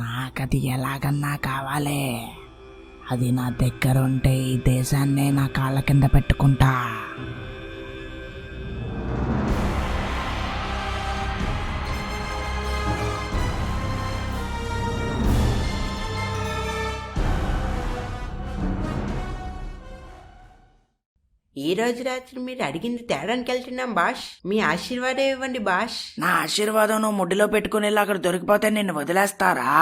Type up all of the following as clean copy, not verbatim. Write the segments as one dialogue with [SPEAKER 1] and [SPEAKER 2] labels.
[SPEAKER 1] నాకది ఎలాగన్నా కావాలి. అది నా దగ్గర ఉంటే ఈ దేశాన్నే నా కాళ్ళ కింద పెట్టుకుంటా.
[SPEAKER 2] ఈ రోజు రాత్రి మీరు అడిగింది తేడానికి వెళ్తున్నాం బాష్. మీ ఆశీర్వాదం ఇవ్వండి బాష్.
[SPEAKER 1] నా ఆశీర్వాదం నువ్వు ముడ్డిలో పెట్టుకుని అక్కడ దొరికిపోతే నిన్ను వదిలేస్తారా?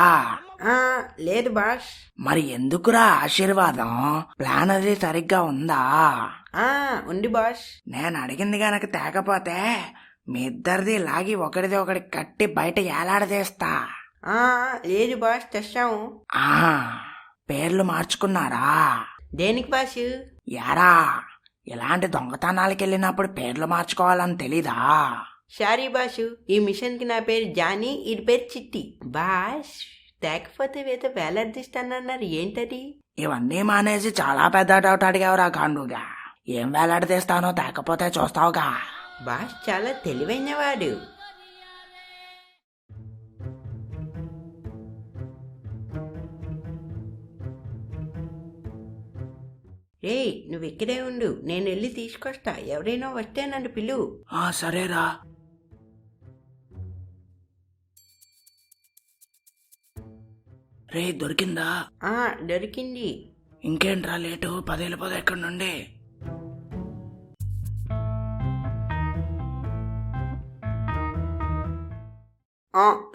[SPEAKER 2] లేదు బాష్.
[SPEAKER 1] మరి ఎందుకురా ఆశీర్వాదం? ప్లాన్ అది సరిగ్గా ఉందా?
[SPEAKER 2] ఉంది బాష్.
[SPEAKER 1] నేను అడిగింది గనక తేకపోతే మీ ఇద్దరిది లాగి ఒకటిది ఒకటి కట్టి బయట ఏలాడదీస్తా.
[SPEAKER 2] లేదు బాష్, తెస్తాము.
[SPEAKER 1] పేర్లు మార్చుకున్నారా?
[SPEAKER 2] దేనికి బాష్?
[SPEAKER 1] యారా, ఇలాంటి దొంగతనాలకు వెళ్ళినప్పుడు పేర్లు మార్చుకోవాలని తెలీదా?
[SPEAKER 2] సారీ బాషు, ఈ మిషన్ కి నా పేరు జానీ, ఇది పేరు చిట్టి. బాష్, తేకపోతే వేత వేలాడదీస్తానన్నారు, ఏంటది?
[SPEAKER 1] ఇవన్నీ మానేసి చాలా పెద్ద డౌట్ అడిగావురా గాండుగా. ఏం వేలాడదీస్తానో తేకపోతే చూస్తావుగా.
[SPEAKER 2] బాష్ చాలా తెలివైనవాడు. రే, నువ్వు ఇక్కడే ఉండు, నేను వెళ్ళి తీసుకొస్తా. ఎవరైనా వస్తే నన్ను పిలువు.
[SPEAKER 1] సరేరా. రే, దొరికిందా?
[SPEAKER 2] దొరికింది.
[SPEAKER 1] ఇంకేంట్రా లేటు? 10 వెళ్ళిపోదా ఎక్కడి నుండి?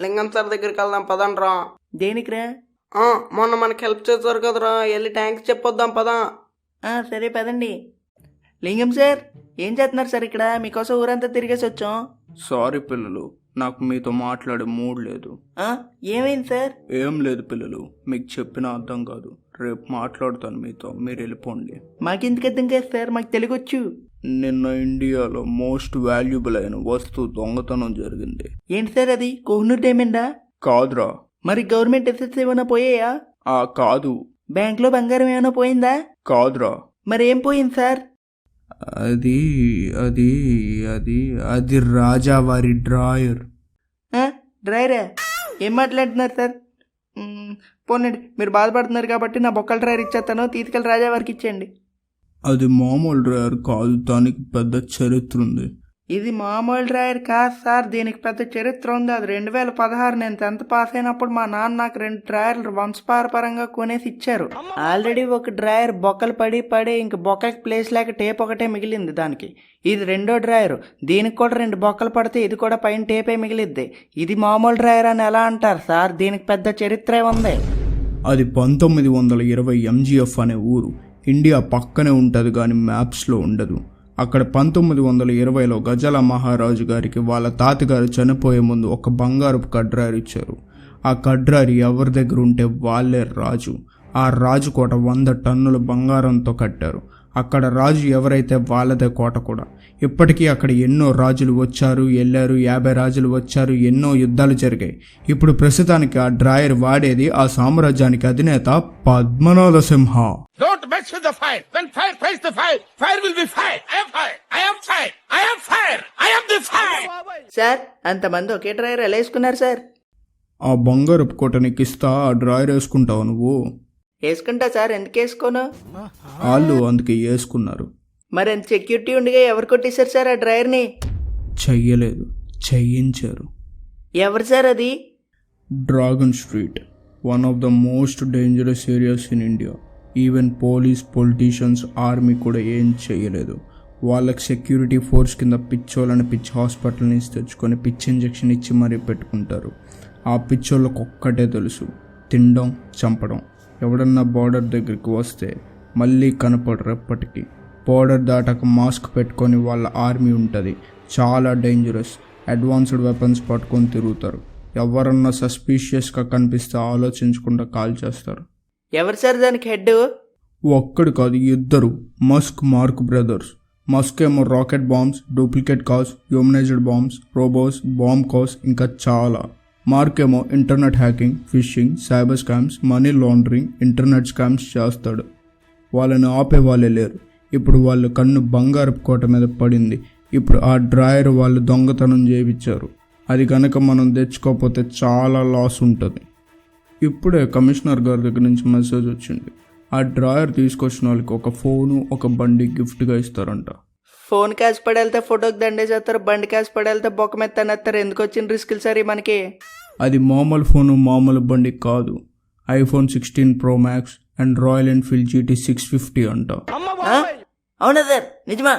[SPEAKER 2] లింగం సార్ దగ్గరికి వెళ్దాం పదండ్రా.
[SPEAKER 1] దేనికిరా?
[SPEAKER 2] మొన్న మనకి హెల్ప్ చేశారు కదరా, వెళ్ళి థ్యాంక్స్ చెప్పొద్దాం పదా.
[SPEAKER 1] సరే పదండి. లింగం సార్, ఏం చేస్తున్నారు సార్ ఇక్కడ? మీకోసం ఊరంతా తిరిగేసి వచ్చాం.
[SPEAKER 3] సారీ పిల్లలు, నాకు మీతో మాట్లాడే మూడ్ లేదు.
[SPEAKER 1] ఏమైంది సార్?
[SPEAKER 3] ఏం లేదు పిల్లలు, మీకు చెప్పిన అర్థం కాదు. రేపు మాట్లాడుతాను మీతో, మీరు వెళ్ళిపోండి.
[SPEAKER 1] మాకెందుకు అర్థం కాదు సార్, మాకు తెలుగొచ్చు.
[SPEAKER 3] నిన్న ఇండియాలో మోస్ట్ వాల్యుబుల్ అయిన వస్తువు దొంగతనం జరిగింది.
[SPEAKER 1] ఏంటి సార్ అది? కోహినూర్ డైమండా?
[SPEAKER 3] కాదురా.
[SPEAKER 1] మరి గవర్నమెంట్ అసెట్స్ ఏమైనా పోయాయా?
[SPEAKER 3] కాదు.
[SPEAKER 1] బ్యాంక్లో బంగారం ఏమైనా పోయిందా?
[SPEAKER 3] కాదురా.
[SPEAKER 1] మరి ఏం పోయింది సార్?
[SPEAKER 3] అది అది అది అది రాజావారి డ్రాయర్.
[SPEAKER 1] డ్రాయరా? ఏం మాట్లాడుతున్నారు సార్? పోనండి, మీరు బాధపడుతున్నారు కాబట్టి నా బొక్కల డ్రాయర్ ఇచ్చేస్తాను, తీసుకెళ్ళి రాజావారికి ఇచ్చేయండి.
[SPEAKER 3] అది మామూలు డ్రాయర్ కాదు, దానికి పెద్ద చరిత్ర ఉంది.
[SPEAKER 1] ఇది మామూలు డ్రాయర్ కాదు సార్, దీనికి పెద్ద చరిత్ర ఉంది. అది 2016 నేను 10th పాస్ అయినప్పుడు మా నాన్న నాకు 2 డ్రాయర్లు వంశపారపరంగా కొనేసి ఇచ్చారు. ఆల్రెడీ ఒక డ్రాయర్ బొక్కలు పడి ఇంక బొక్కలకి ప్లేస్ లేక టేప్ ఒకటే మిగిలింది దానికి. ఇది 2వ డ్రాయర్, దీనికి కూడా 2 బొక్కలు పడితే ఇది కూడా పైన టేపే మిగిలిద్ది. ఇది మామూలు డ్రాయర్ అని ఎలా అంటారు సార్? దీనికి పెద్ద చరిత్రే ఉంది.
[SPEAKER 3] అది 1920 MGF అనే ఊరు ఇండియా పక్కనే ఉంటుంది కానీ మ్యాప్స్లో ఉండదు. అక్కడ 1920లో గజల మహారాజు గారికి వాళ్ళ తాతగారు చనిపోయే ముందు ఒక బంగారపు కడ్రారు ఇచ్చారు. ఆ కడ్రారు ఎవరి దగ్గర ఉంటే వాళ్ళే రాజు. ఆ రాజు కోట 100 టన్నుల బంగారంతో కట్టారు. అక్కడ రాజు ఎవరైతే వాళ్ళదే కోట కూడా. ఇప్పటికీ అక్కడ ఎన్నో రాజులు వచ్చారు వెళ్ళారు, 50 రాజులు వచ్చారు, ఎన్నో యుద్ధాలు జరిగాయి. ఇప్పుడు ప్రస్తుతానికి ఆ డ్రాయర్ వాడేది ఆ సామ్రాజ్యానికి అధినేత పద్మనాభ సింహ.
[SPEAKER 4] Don't mess with the fire. When fire fights the fire, fire will be fire. I am fire. I am fire. I am fire. I am the fire.
[SPEAKER 1] Sir, అంతమంది ఒకే డ్రాయర్ ఎలా వేసుకున్నారు సార్?
[SPEAKER 3] ఆ బంగారపు కోట నీకు ఇస్తా, ఆ డ్రాయర్ వేసుకుంటావు నువ్వు?
[SPEAKER 1] వేసుకుంటా సార్, ఎందుకు వేసుకోను?
[SPEAKER 3] వాళ్ళు అందుకే వేసుకున్నారు.
[SPEAKER 1] మరి అంత సెక్యూరిటీ ఉండగా ఎవరు కొట్టేశారు సార్ ఆ డ్రైవర్ని?
[SPEAKER 3] చెయ్యలేదు, చేయించారు.
[SPEAKER 1] ఎవరు సార్ అది?
[SPEAKER 3] Dragon street, one of the most dangerous areas in India. Even police, politicians, army కూడా ఏం చేయలేదు. వాళ్ళకి సెక్యూరిటీ ఫోర్స్ కింద పిచ్చోళ్ళని పిచ్చి హాస్పిటల్ నుంచి తెచ్చుకొని పిచ్చి ఇంజెక్షన్ ఇచ్చి మరీ పెట్టుకుంటారు. ఆ పిచ్చోళ్ళకు ఒక్కటే తెలుసు, తినడం, చంపడం. ఎవడన్నా బార్డర్ దగ్గరికి వస్తే మళ్ళీ కనపడరు ఎప్పటికీ. బార్డర్ దాటాక మాస్క్ పెట్టుకొని వాళ్ళ ఆర్మీ ఉంటుంది. చాలా డేంజరస్, అడ్వాన్స్డ్ వెపన్స్ పట్టుకొని తిరుగుతారు. ఎవరన్నా సస్పీషియస్గా కనిపిస్తే ఆలోచించకుండా కాల్ చేస్తారు.
[SPEAKER 1] ఎవరు సార్ దానికి హెడ్?
[SPEAKER 3] ఒక్కడు కాదు, 2. Musk, Mark brothers. మస్క్ ఏమో rocket bombs, duplicate cars, humanized bombs, robots, bomb cars, ఇంకా చాలా. మార్క్ ఏమో internet hacking, phishing, cyber scams, money laundering, internet scams చేస్తాడు. వాళ్ళని ఆపే వాళ్ళే లేరు. ఇప్పుడు వాళ్ళ కన్ను బంగారపు కోట మీద పడింది. ఇప్పుడు ఆ డ్రాయర్ వాళ్ళు దొంగతనం చేయించారు. అది కనుక మనం తెచ్చుకోకపోతే చాలా లాస్ ఉంటుంది. ఇప్పుడే కమిషనర్ గారి దగ్గర నుంచి మెసేజ్ వచ్చింది. ఆ డ్రాయర్ తీసుకొచ్చిన వాళ్ళకి ఒక ఫోను, ఒక బండి గిఫ్ట్గా ఇస్తారంట.
[SPEAKER 1] ఫోన్ క్యాష్ పడి వెళ్తే ఫోటోకి దండేసేస్తారు, బండి క్యాష్ పడి వెళ్తే బొక్క మీద తనేస్తారు. ఎందుకు వచ్చిన రిస్కులు సరే మనకి?
[SPEAKER 3] అది మామూలు ఫోను, మామూలు బండి కాదు. iPhone 16 Pro Max and royal Enfield GT 650 అంట.
[SPEAKER 1] అవునా సార్, నిజమా?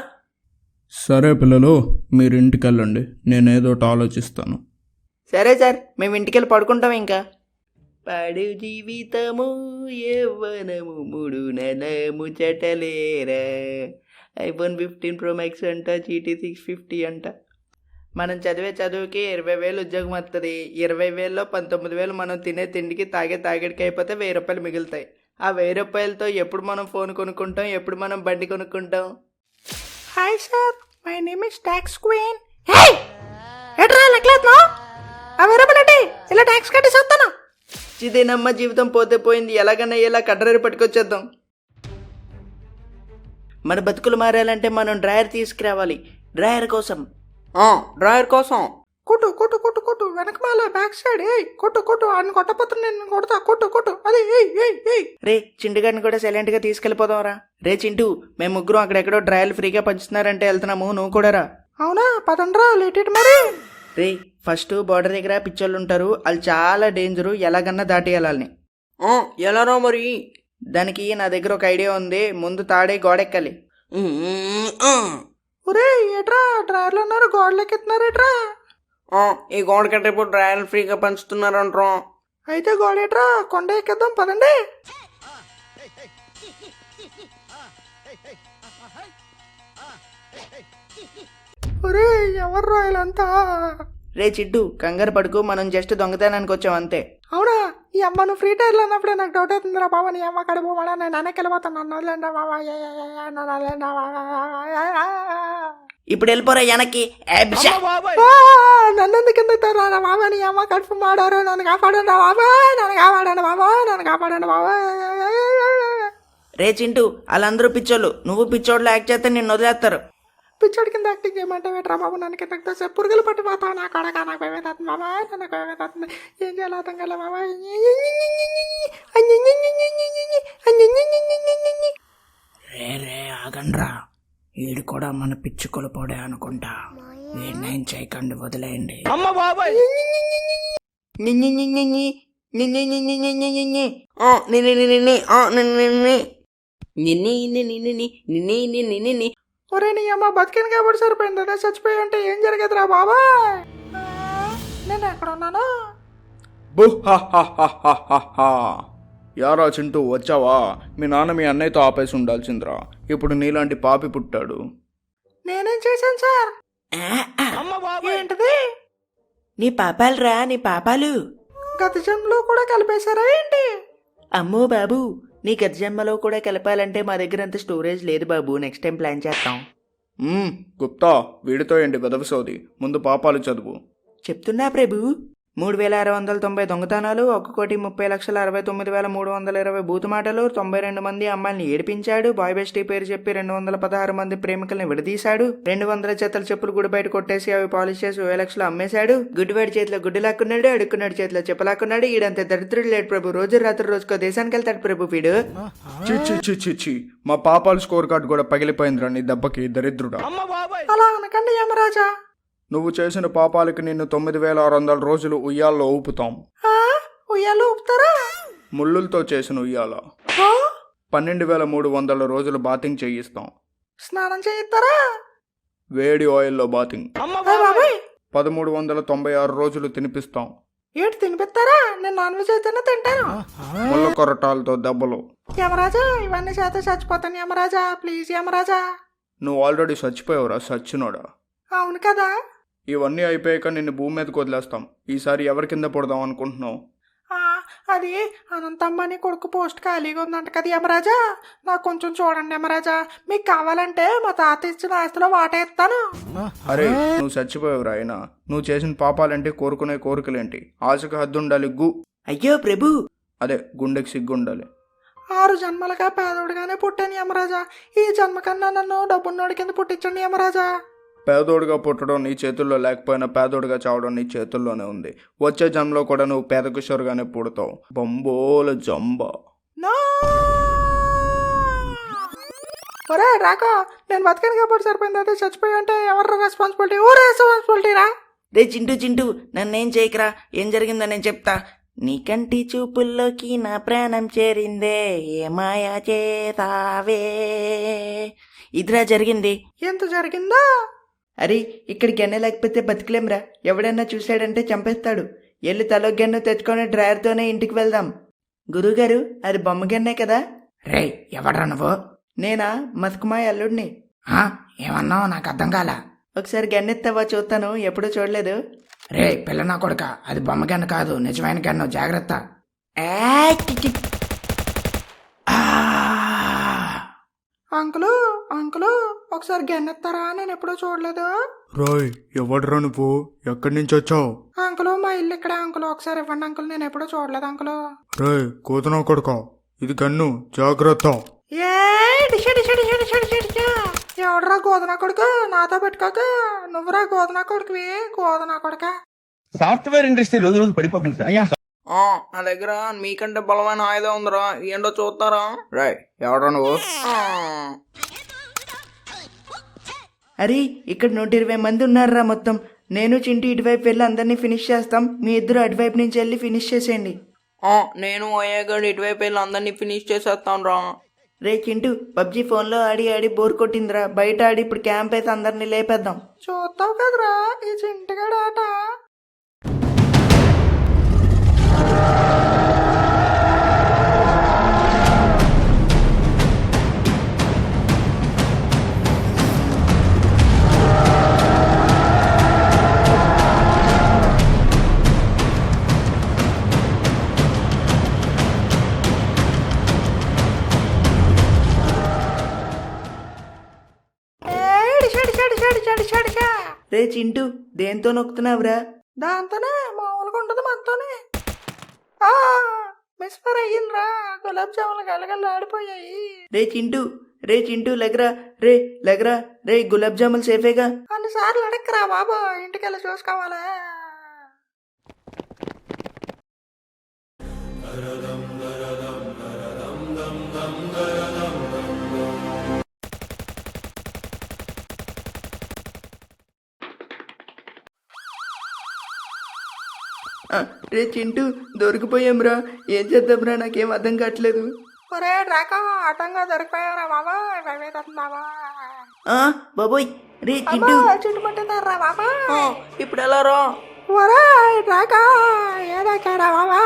[SPEAKER 3] సరే పిల్లలు, మీరు ఇంటికి వెళ్ళండి, నేనేదో ఒకటి ఆలోచిస్తాను.
[SPEAKER 1] సరే సార్, మేము ఇంటికి వెళ్ళి పడుకుంటాం. ఇంకా పాడు జీవితము యవ్వనము మూడు నెలము చెటలేరా, iPhone 15 Pro Max అంట, GT 650 అంట. మనం చదివే చదువుకి 20,000 ఉద్యోగం వస్తుంది. 20,000లో 19,000 మనం తినే తిండికి తాగేడికి అయిపోతే 1,000 రూపాయలు మిగులుతాయి. ఆ 1,000 రూపాయలతో ఎప్పుడు మనం ఫోన్ కొనుక్కుంటాం, ఎప్పుడు మనం బండి కొనుక్కుంటాం? Hi sir, my name is tax queen. ఎట్రా లెక్కలేదునా? ఆ 1,000 రూపాయలు ఇలా ట్యాక్స్ కట్టేసి వస్తాను. ఇదేనమ్మ జీవితం, పోతే పోయింది. ఎలాగన్నా ఇలా కట్టరేరు పట్టుకొచ్చేద్దాం. మన బతుకులు మారాలంటే మనం డ్రాయర్ తీసుకురావాలి. డ్రాయర్ కోసం
[SPEAKER 2] డ్రాయర్ కోసం.
[SPEAKER 1] కొట్టు కొట్టు కొట్టు కొట్టు, వెనకమాల బ్యాక్ సైడ్. కొట్టు అన్ని కొట్టపోతే నేను కొడతా. కొట్టు అదే. రే చింటుగాడిని కూడా సైలెంట్ గా తీసుకెళ్లిపోదాం రా. రే చింటూ, మేము ముగ్గురం అక్కడెక్కడో డ్రాయర్లు ఫ్రీగా పంచుతున్నారంటే వెళ్తున్నాము, నువ్వు కూడా రా. అవునా, పదండ్రా, లేట్ మరి. రే ఫస్ట్ బార్డర్ దగ్గర పిచ్చోళ్ళు ఉంటారు, వాళ్ళు చాలా డేంజరు. ఎలాగన్నా దాటేయాలని.
[SPEAKER 2] ఎలానో మరి.
[SPEAKER 1] దానికి నా దగ్గర ఒక ఐడియా ఉంది. ముందు తాడే గోడెక్కాలి. ఒరే ఏట్రా, డ్రాయర్లు అన్నారు గోడలెక్కుతున్నారు ఏట్రా?
[SPEAKER 2] ఈ గోడ కంటే ఇప్పుడు డ్రాయర్ ఫ్రీగా పంచుతున్నారంట్రా.
[SPEAKER 1] అయితే గోడేట్రా, కొండ ఎక్కేద్దాం పదండి. ఒరే ఎవరు రాయాలంతా? రే చిట్టు, కంగారు పడుకు, మనం జస్ట్ దొంగతనానికి వచ్చాం అంతే. అవునా? ఈ అమ్మ నువ్వు ఫ్రీ టైర్లో అన్నప్పుడే నాకు డౌట్ అవుతుందిరా బాబా. నీ అమ్మ కడుపు మడా, నేను వెనక్కి వెళ్ళిపోతాను. నన్ను వదిలేండా బాబా, నన్ను వదిలేండా బాబా. ఇప్పుడు వెళ్ళిపోరా వెనక్కి. నన్ను ఎందుకు ఎందుకుతారా బాబా? నీ అమ్మ కడుపు మాడారు. నన్ను కాపాడండి బాబా, నన్ను కాపాడండి బాబా. రే చింటూ, వాళ్ళందరూ పిచ్చోళ్ళు. నువ్వు పిచ్చోళ్ళు యాక్ట్ చేస్తే నిన్ను వదిలేస్తారు. పిచ్చోడి కింద యాక్టింగ్ చేయమంటే వెట్రా బాబు. నన్ను కింద పురుగులు పట్టిపోతావు. నా కొడక, నాకు భయమవుతుంది బాబా. నన్ను భయమవుతుంది. ఏం చేయాలి అర్థం కదా బాబా. రే ఆగండ్రా, వీడు కూడా మన పిచ్చుకలు పోడే అనుకుంటా. వీడినేం చేయకండి, వదిలేయండి. ఒరే నీ అమ్మ బతికిన కాబట్టి సరిపోయింది. అదే చచ్చిపోయి ఉంటే ఏం జరిగేదిరా బాబా. నేను ఎక్కడ ఉన్నాను?
[SPEAKER 3] యారా చింటూ, వచ్చావా? మీ నాన్న మీ అన్నయ్యతో ఆపేసి ఉండాల్సిందిరా. ఇప్పుడు నీలాంటి పాపి పుట్టాడు.
[SPEAKER 1] నేనేం చేశాను సార్? ఏంటిది? నీ పాపాలు రా, నీ పాపాలు. గత జన్మలో కూడా కలిపేశారా ఏంటి? అమ్మో బాబు, నీ గత జన్మలో కూడా కలపాలంటే మా దగ్గర అంత స్టోరేజ్ లేదు బాబు. నెక్స్ట్ టైం ప్లాన్ చేస్తాం.
[SPEAKER 3] గుప్తా, వీడితో ఏంటి వెదవసోది? ముందు పాపాలు చదువు.
[SPEAKER 1] చెప్తున్నా ప్రభు. 3,690 దొంగతనాలు, 1,30,69,320 బూతుమాటలు, 92 మంది అమ్మాయిల్ని ఏడిపించాడు, బాయ్ బెస్టీ పేరు చెప్పి 216 మంది ప్రేమికుల్ని విడదీశాడు, 200 జతల చెప్పులు గుడి బయట కొట్టేసి అవి పాలిష్ చేసి 20 లక్షలు అమ్మేశాడు, గుడ్డివాడి చేతిలో గుడ్డి లాక్కున్నాడు, అడుక్కున్నాడు చేతిలో చెప్పలాక్కున్నాడు. ఈడంత దరిద్రుడు లేడు ప్రభు. రోజు రాత్రి రోజుకో దేశానికి వెళ్తాడు ప్రభు వీడు.
[SPEAKER 3] చిచ్చి, మా పాపాల స్కోర్ కార్డు కూడా పగిలిపోయిందిరా నీ దెబ్బకి, దరిద్రుడా.
[SPEAKER 1] అలా అనకండి యమరాజా.
[SPEAKER 3] నువ్వు చేసిన పాపాలకి నిన్ను 9,600 రోజులు ఉయ్యాల్లో ఊపుతాం.
[SPEAKER 1] ఉయ్యాలో ఊపుతారా?
[SPEAKER 3] ముళ్ళులతో చేసిన ఉయ్యాల. 12,300 రోజులు బాతింగ్ చేయిస్తాం.
[SPEAKER 1] స్నానం చేయిస్తారా?
[SPEAKER 3] వేడి ఆయిల్లో బాతింగ్. 1,396 రోజులు తినిపిస్తాం.
[SPEAKER 1] ఏంటి తినిపిస్తారా? నేను నాన్ వెజ్ అయితేనే తింటాను.
[SPEAKER 3] ముళ్ళ కొరటాలతో దెబ్బలు.
[SPEAKER 1] యమరాజా, ఇవన్నీ చేత చచ్చిపోతాను యమరాజా. ప్లీజ్ యమరాజా.
[SPEAKER 3] నువ్వు ఆల్రెడీ చచ్చిపోయావురా సచ్చినోడా.
[SPEAKER 1] అవును కదా.
[SPEAKER 3] ఇవన్నీ అయిపోయాక నిన్ను భూమి మీదకి వదిలేస్తాం. ఈసారి ఎవరి కింద పడదాం అనుకుంటున్నావు?
[SPEAKER 1] అది అనంతమ్మని కొడుకు పోస్ట్ ఖాళీగా ఉందంట కదా యమరాజా. నాకు కొంచెం చూడండి యమరాజా. మీకు కావాలంటే మా తాత ఇచ్చిన ఆస్తిలో వాటా ఇస్తాను.
[SPEAKER 3] అరే నువ్వు చచ్చిపోయావురా ఆయన. నువ్వు చేసిన పాపాలంటే కోరుకునే కోరికలేంటి? ఆశకు హద్దు ఉండాలి.
[SPEAKER 1] అయ్యో ప్రభు,
[SPEAKER 3] అదే గుండెకి సిగ్గుండాలి.
[SPEAKER 1] 6 జన్మలుగా పేదోడిగానే పుట్టాను యమరాజా. ఈ జన్మ కన్నా నన్ను డబ్బున్నోడి కింద పుట్టించండి యమరాజా.
[SPEAKER 3] పేదోడిగా పుట్టడం నీ చేతుల్లో లేకపోయినా పేదోడిగా చావడం నీ చేతుల్లోనే ఉంది. వచ్చే జన్మలో కూడా నువ్వు పేద కిషోర్గానే పుడతావు. బొంబోల జంబా.
[SPEAKER 1] ఒరే రాకా, నేను బతకని కాబట్టి సరిపోయింది, అదే చచ్చిపోయి అంటే ఎవరు రెస్పాన్సిబిలిటీ? ఊరే రెస్పాన్సిబిలిటీరా.
[SPEAKER 2] రే చింటూ నన్నేం చేయకరా, ఏం జరిగిందో నేను చెప్తా. నీ కంటి చూపుల్లోకి నా ప్రాణం చేరిందే, ఏ మాయా చేసావే. ఇదిరా జరిగింది.
[SPEAKER 1] ఎంత జరిగిందా?
[SPEAKER 2] అరే ఇక్కడ గెన్నె లేకపోతే బతికలేంరా, ఎవడన్నా చూశాడంటే చంపేస్తాడు. ఎల్లు తలో గెన్ను తెచ్చుకొని డ్రైవర్తోనే ఇంటికి వెళ్దాం. గురుగారు, అది బొమ్మ గెన్నే కదా?
[SPEAKER 1] రే ఎవడ్రా నువ్వు?
[SPEAKER 2] నేనా, మస్కుమాయ అల్లుడిని.
[SPEAKER 1] ఏమన్నావు నాకు అర్థం కాల.
[SPEAKER 2] ఒకసారి గన్నెత్తవా చూస్తాను, ఎప్పుడూ చూడలేదు.
[SPEAKER 1] రే పిల్ల నా కొడుక, అది బొమ్మ గన్ను కాదు, నిజమైన గన్ను, జాగ్రత్త. అంకులు అంకులు ఒకసారి గన్నెత్తారా, నేను ఎప్పుడూ చూడలేదు.
[SPEAKER 3] రాయ్, ఎవడరా నువ్వు? ఎక్కడి నుంచి వచ్చావు?
[SPEAKER 1] అంకులు మా ఇల్లు ఇక్కడే అంకులు, ఒకసారి ఇవ్వండి అంకులు, నేను ఎప్పుడూ చూడలేదు అంకులు.
[SPEAKER 3] రాయ్ కూతునా కొడుక, ఇది గన్ను, జాగ్రత్త.
[SPEAKER 1] ఎవడరా గోదనా కొడుకు, నాతో పెట్టుకోక. నువ్వురా గోదనా కొడుకువి, గోదనా కొడుక.
[SPEAKER 4] సాఫ్ట్వేర్ ఇండస్ట్రీ రోజు రోజు పడిపోతుంది సార్.
[SPEAKER 1] నా దగ్గర మీకంటే బలమైన ఆయుధం ఉందిరా, ఏంటో చూస్తారా?
[SPEAKER 3] రాయ్, ఎవడరా నువ్వు?
[SPEAKER 2] అరే ఇక్కడ 120 మంది ఉన్నారురా మొత్తం. నేను చింటూ ఇటువైపు వెళ్ళి అందరినీ ఫినిష్ చేస్తాం, మీ ఇద్దరు అటువైపు నుంచి వెళ్ళి ఫినిష్ చేసేయండి.
[SPEAKER 1] నేను అయ్యాగాడు ఇటువైపు వెళ్ళి అందరినీ ఫినిష్ చేసేస్తాను రా.
[SPEAKER 2] రే చింటూ, పబ్జి ఫోన్లో ఆడి బోర్ కొట్టిందిరా, బయట ఆడి ఇప్పుడు క్యాంప్ వేసి అందరినీ లేపేద్దాం.
[SPEAKER 1] చూస్తావు కదరా ఈ చింటిగాడు ఆట.
[SPEAKER 2] రే చింటూ, దేంతో నొక్కుతున్నావురా?
[SPEAKER 1] దాంతోనే మామూలుగా ఉంటుంది మనతోనే. మిస్ఫర్ అయ్యిందిరా, గులాబ్ జాములు గలగలు ఆడిపోయాయి.
[SPEAKER 2] రే చింటూ లెగరా, రే గులాబ్ జాములు సేఫేగా?
[SPEAKER 1] అన్నిసార్లు అడక్కరా బాబు, ఇంటికెళ్ళి చూసుకోవాలి.
[SPEAKER 2] రే చింటూ, దొరికిపోయాంరా, ఏం చేద్దాంరా, నాకేం అర్థం కావట్లేదు.
[SPEAKER 1] ఒరే రాకా, ఆటంగా దొరికిపోయారా బాబా,
[SPEAKER 2] బాబోయ్. రే చింటూ,
[SPEAKER 1] చుట్టుపట్టిందారా బాబా.
[SPEAKER 2] ఇప్పుడు ఎలా రా?
[SPEAKER 1] ఒరే రాకా, ఏదక్కారా బాబా.